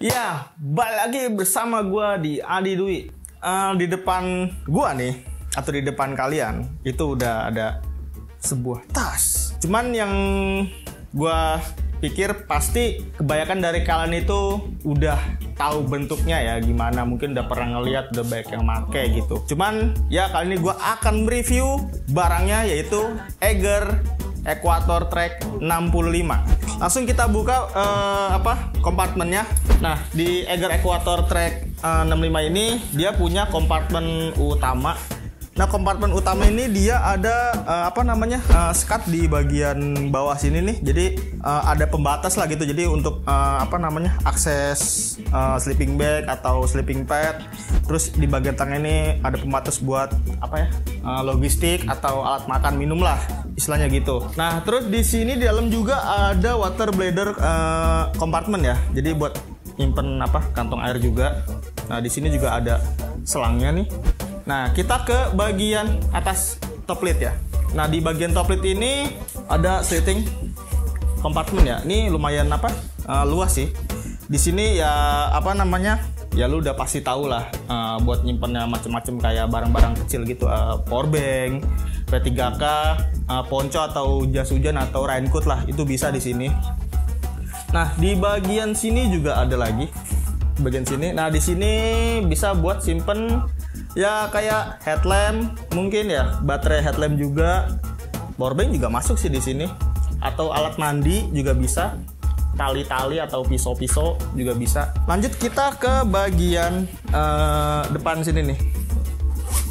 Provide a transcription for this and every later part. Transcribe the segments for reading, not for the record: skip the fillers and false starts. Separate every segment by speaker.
Speaker 1: Ya, balik lagi bersama gua di Adi Dwi. Di depan gua nih, atau di depan kalian, itu udah ada sebuah tas. Cuman yang gua pikir pasti kebanyakan dari kalian itu udah tahu bentuknya ya gimana, mungkin udah pernah ngeliat, udah banyak yang make gitu. Cuman ya kali ini gua akan mereview barangnya, yaitu Eiger Equator Track 65. Langsung kita buka kompartemennya. Nah, di Eiger Equator Track 65 ini dia punya kompartemen utama. Nah, kompartemen utama ini dia ada skat di bagian bawah sini nih. Jadi ada pembatas lah gitu. Jadi untuk akses sleeping bag atau sleeping pad. Terus di bagian tengah ini ada pembatas buat logistik atau alat makan minum lah, istilahnya gitu. Nah, terus di sini di dalam juga ada water bladder kompartemen ya. Jadi buat nyimpen kantong air juga. Nah, di sini juga ada selangnya nih. Nah, kita ke bagian atas top lid ya. Nah, di bagian top lid ini ada sliding kompartemen ya. Ini lumayan luas sih. Di sini ya ya lu udah pasti tahu lah, buat nyimpennya macem-macem kayak barang-barang kecil gitu, power bank, P3K, ponco atau jas hujan atau raincoat lah, itu bisa di sini. Nah, di bagian sini juga ada lagi. Bagian sini. Nah, di sini bisa buat simpen ya kayak headlamp, mungkin ya baterai headlamp juga, powerbank juga masuk sih di sini, atau alat mandi juga bisa, tali-tali atau pisau-pisau juga bisa. Lanjut kita ke bagian depan sini nih.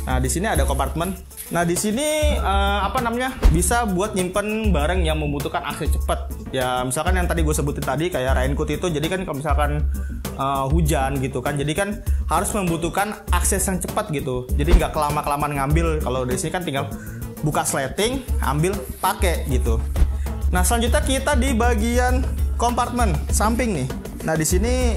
Speaker 1: Nah, di sini ada kompartemen. Nah, di sini bisa buat nyimpen barang yang membutuhkan akses cepat. Ya, misalkan yang tadi gue sebutin tadi kayak raincoat itu, jadi kan kalau misalkan hujan gitu kan, jadi kan harus membutuhkan akses yang cepat gitu. Jadi nggak kelamaan ngambil. Kalau di sini kan tinggal buka sleting, ambil, pakai gitu. Nah, selanjutnya kita di bagian kompartemen samping nih. Nah, di sini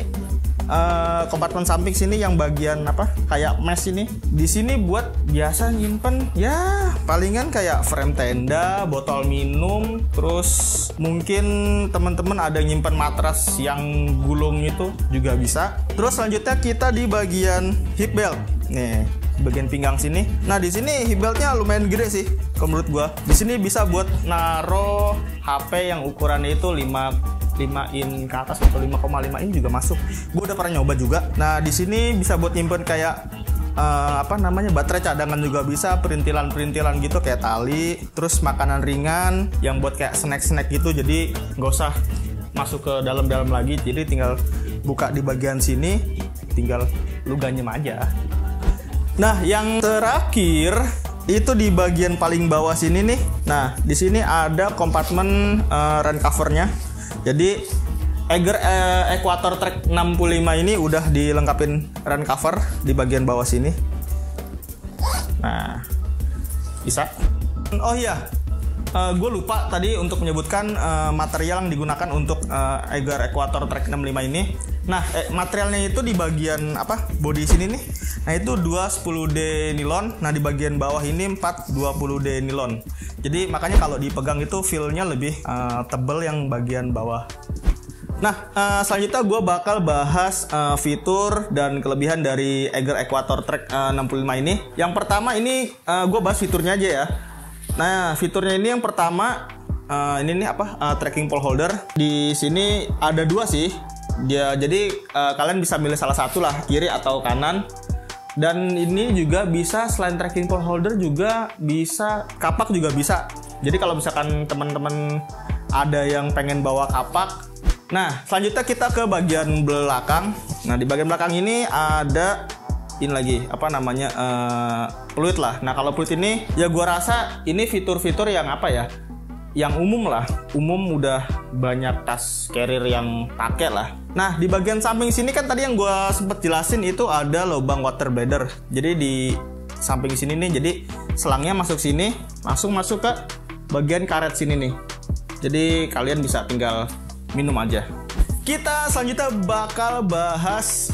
Speaker 1: kompartemen samping sini yang bagian kayak mesh ini. Di sini buat biasa nyimpen ya palingan kayak frame tenda, botol minum, terus mungkin teman-teman ada nyimpen matras yang gulung itu juga bisa. Terus selanjutnya kita di bagian hip belt. Nih, bagian pinggang sini. Nah, di sini hip beltnya lumayan gede sih kalau menurut gua. Di sini bisa buat naro HP yang ukurannya itu 5 in ke atas atau 5,5 in juga masuk. Gue udah pernah nyoba juga. Nah, di sini bisa buat nyimpen kayak baterai cadangan juga bisa, perintilan gitu kayak tali, terus makanan ringan yang buat kayak snack gitu. Jadi nggak usah masuk ke dalam lagi. Jadi tinggal buka di bagian sini, tinggal lu ganyem aja. Nah, yang terakhir itu di bagian paling bawah sini nih. Nah, di sini ada kompartemen rain covernya. Jadi Eiger Equator Track 65 ini udah dilengkapin rain cover di bagian bawah sini. Nah, bisa. Oh iya, gue lupa tadi untuk menyebutkan material yang digunakan untuk Eiger Equator Track 65 ini. Nah, materialnya itu di bagian bodi sini nih. Nah, itu 210D nilon. Nah, di bagian bawah ini 420D nilon. Jadi makanya kalau dipegang itu feel-nya lebih tebal yang bagian bawah. Nah, selanjutnya gue bakal bahas fitur dan kelebihan dari Eiger Equator Track 65 ini. Yang pertama ini gue bahas fiturnya aja ya. Nah, fiturnya ini yang pertama ini nih tracking pole holder. Di sini ada dua sih. Jadi kalian bisa milih salah satu lah, kiri atau kanan. Dan ini juga bisa selain tracking pole holder juga bisa kapak juga bisa. Jadi kalau misalkan teman-teman ada yang pengen bawa kapak. Nah, selanjutnya kita ke bagian belakang. Nah, di bagian belakang ini ada ini lagi peluit lah. Nah, kalau peluit ini ya gua rasa ini fitur-fitur yang yang umum lah. Umum udah banyak tas carrier yang pakai lah. Nah, di bagian samping sini kan tadi yang gue sempet jelasin itu ada lubang water bladder. Jadi di samping sini nih, jadi selangnya masuk sini, langsung masuk ke bagian karet sini nih. Jadi kalian bisa tinggal minum aja. Kita selanjutnya bakal bahas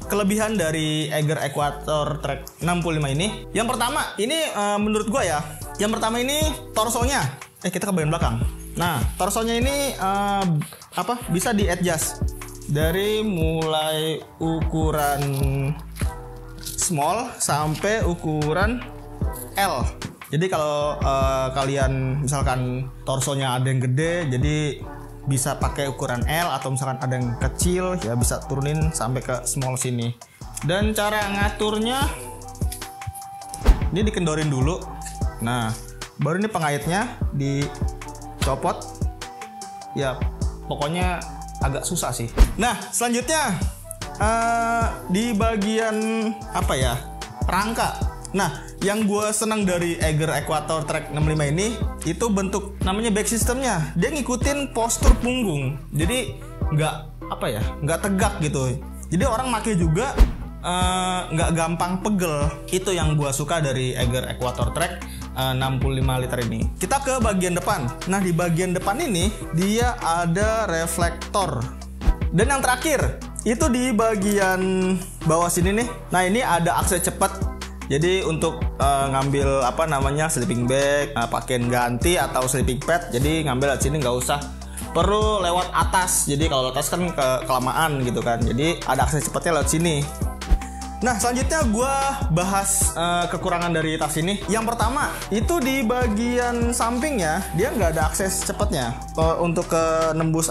Speaker 1: kelebihan dari Eiger Equator Track 65 ini. Yang pertama, ini menurut gue ya, yang pertama ini torsonya. Kita ke bagian belakang. Nah, torsonya ini bisa di adjust. Dari mulai ukuran small sampai ukuran L. Jadi kalau kalian misalkan torsonya ada yang gede, jadi bisa pakai ukuran L, atau misalkan ada yang kecil ya bisa turunin sampai ke small sini. Dan cara ngaturnya ini dikendorin dulu. Nah, baru ini pengaitnya dicopot. Ya, pokoknya agak susah sih. Nah, selanjutnya di bagian apa ya? Rangka. Nah, yang gue senang dari Eiger Equator Track 65 ini itu bentuk namanya back systemnya. Dia ngikutin postur punggung. Jadi nggak tegak gitu. Jadi orang pakai juga nggak gampang pegel. Itu yang gue suka dari Eiger Equator Track 65 liter ini. Kita ke bagian depan. Nah, di bagian depan ini dia ada reflektor. Dan yang terakhir itu di bagian bawah sini nih. Nah, ini ada akses cepat. Jadi untuk ngambil sleeping bag, pakaian ganti atau sleeping pad, jadi ngambil di sini nggak usah perlu lewat atas. Jadi kalau atas kan kelamaan gitu kan. Jadi ada akses cepatnya lewat sini. Nah, selanjutnya gue bahas kekurangan dari tas ini. Yang pertama itu di bagian sampingnya dia nggak ada akses cepatnya untuk nembus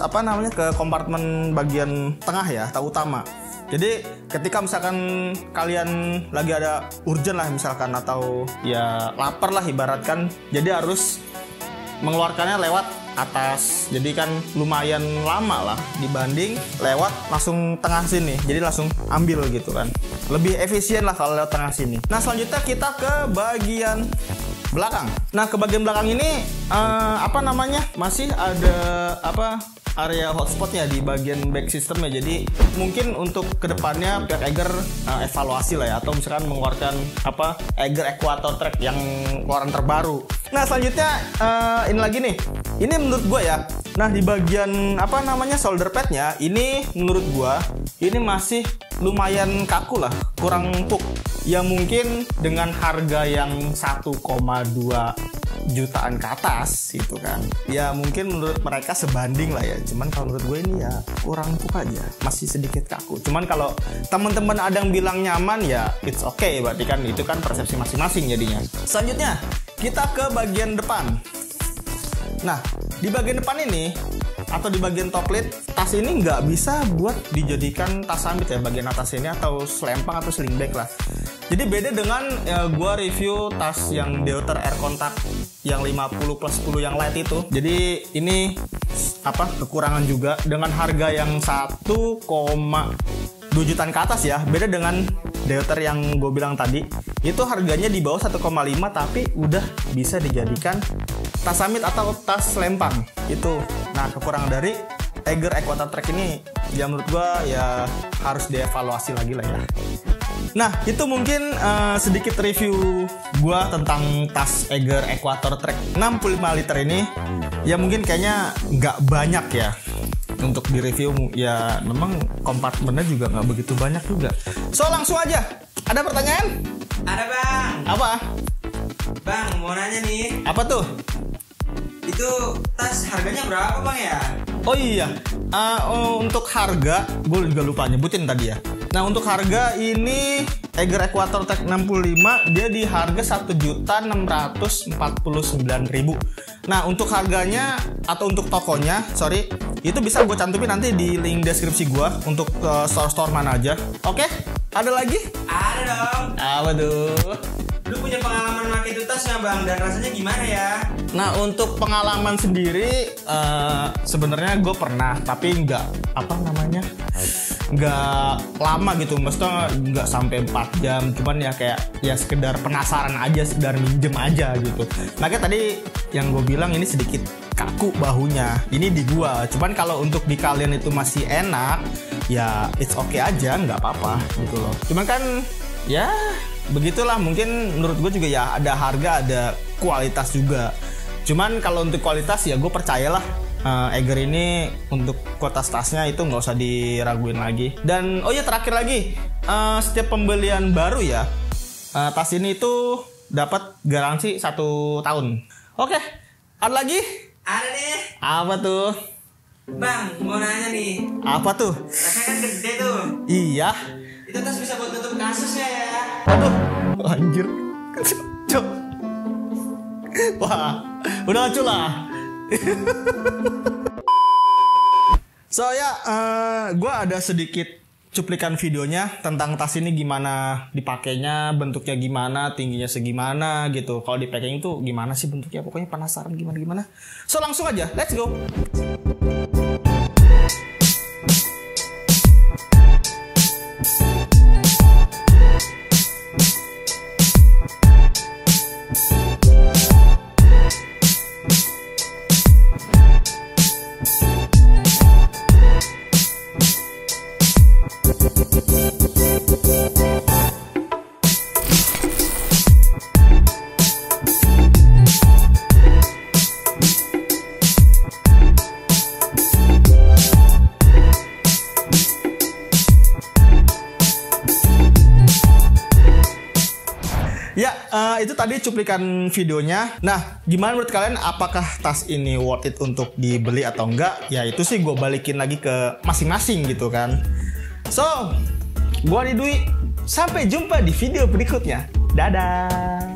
Speaker 1: ke kompartemen bagian tengah ya, atau utama. Jadi ketika misalkan kalian lagi ada urgent lah misalkan, atau ya lapar lah ibaratkan, jadi harus mengeluarkannya lewat atas. Jadi kan lumayan lama lah dibanding lewat langsung tengah sini. Jadi langsung ambil gitu kan. Lebih efisien lah kalau lewat tengah sini. Nah, selanjutnya kita ke bagian belakang. Nah, ke bagian belakang ini masih ada area hotspotnya di bagian back systemnya. Jadi mungkin untuk kedepannya pihak Eiger evaluasi lah ya, atau misalkan mengeluarkan Eiger Equator Track yang keluaran terbaru. Nah, selanjutnya ini lagi nih. Ini menurut gue ya. Nah, di bagian shoulder padnya ini menurut gue ini masih lumayan kaku lah, kurang empuk. Ya mungkin dengan harga yang 1,2 jutaan ke atas gitu kan, ya mungkin menurut mereka sebanding lah ya. Cuman kalau menurut gue ini ya kurang empuk aja, masih sedikit kaku. Cuman kalau teman-teman ada yang bilang nyaman ya it's okay, berarti kan itu kan persepsi masing-masing jadinya. Selanjutnya kita ke bagian depan. Nah, di bagian depan ini atau di bagian top lid, tas ini nggak bisa buat dijadikan tas summit ya, bagian atas ini, atau selempang atau sling bag lah. Jadi beda dengan gua review tas yang Deuter Air Contact yang 50+10 yang light itu. Jadi ini kekurangan juga dengan harga yang 1,2 jutaan ke atas ya. Beda dengan Deuter yang gue bilang tadi, itu harganya di bawah 1,5 tapi udah bisa dijadikan tas summit atau tas selempang itu. Nah, kekurangan dari Eiger Equator Track ini ya menurut gue ya harus dievaluasi lagi lah ya. Nah, itu mungkin sedikit review gue tentang tas Eiger Equator Track 65 liter ini. Ya mungkin kayaknya nggak banyak ya untuk direview, ya memang kompartemennya juga nggak begitu banyak juga. So langsung aja, ada pertanyaan?
Speaker 2: Ada bang.
Speaker 1: Apa?
Speaker 2: Bang, mau nanya nih.
Speaker 1: Apa tuh?
Speaker 2: Itu tas harganya berapa bang ya?
Speaker 1: Oh iya, untuk harga gue juga lupa nyebutin tadi ya. Nah, untuk harga ini Eiger Equator Track 65 dia di harga 1.649.000. Nah, untuk harganya atau untuk tokonya, itu bisa gue cantumin nanti di link deskripsi gue untuk store-store mana aja. Oke? Ada lagi?
Speaker 2: Ada dong.
Speaker 1: Apa tuh?
Speaker 2: Lu punya pengalaman pakai itu tas nggak bang? Dan rasanya gimana ya?
Speaker 1: Nah, untuk pengalaman sendiri sebenarnya gue pernah, tapi nggak lama gitu, maksudnya nggak sampai 4 jam, cuman ya kayak ya sekedar penasaran aja, sekedar minjem aja gitu. Makanya tadi yang gue bilang ini sedikit kaku bahunya, ini di gua. Cuman kalau untuk di kalian itu masih enak, ya it's okay aja, nggak apa-apa gitu loh. Cuman kan ya begitulah, mungkin menurut gue juga ya ada harga, ada kualitas juga. Cuman kalau untuk kualitas ya gue percayalah Eiger ini untuk kualitas tasnya itu nggak usah diraguin lagi. Dan oh ya, terakhir lagi, setiap pembelian baru ya tas ini itu dapat garansi 1 tahun. Oke, ada lagi?
Speaker 2: Ada nih.
Speaker 1: Apa tuh?
Speaker 2: Bang, mau nanya nih.
Speaker 1: Apa tuh?
Speaker 2: Tasnya kan gede tuh.
Speaker 1: Iya.
Speaker 2: Itu tas bisa buat tutup kasusnya ya.
Speaker 1: Aduh, anjir. Cok. Wah, udah lucu lah. So ya, gue ada sedikit cuplikan videonya tentang tas ini gimana dipakainya, bentuknya gimana, tingginya segimana gitu. Kalau di packing itu gimana sih bentuknya? Pokoknya penasaran gimana. So langsung aja, let's go. Ya, itu tadi cuplikan videonya. Nah, gimana menurut kalian? Apakah tas ini worth it untuk dibeli atau enggak? Ya, itu sih gue balikin lagi ke masing-masing gitu kan. So, gue Adi Dwi. Sampai jumpa di video berikutnya. Dadah!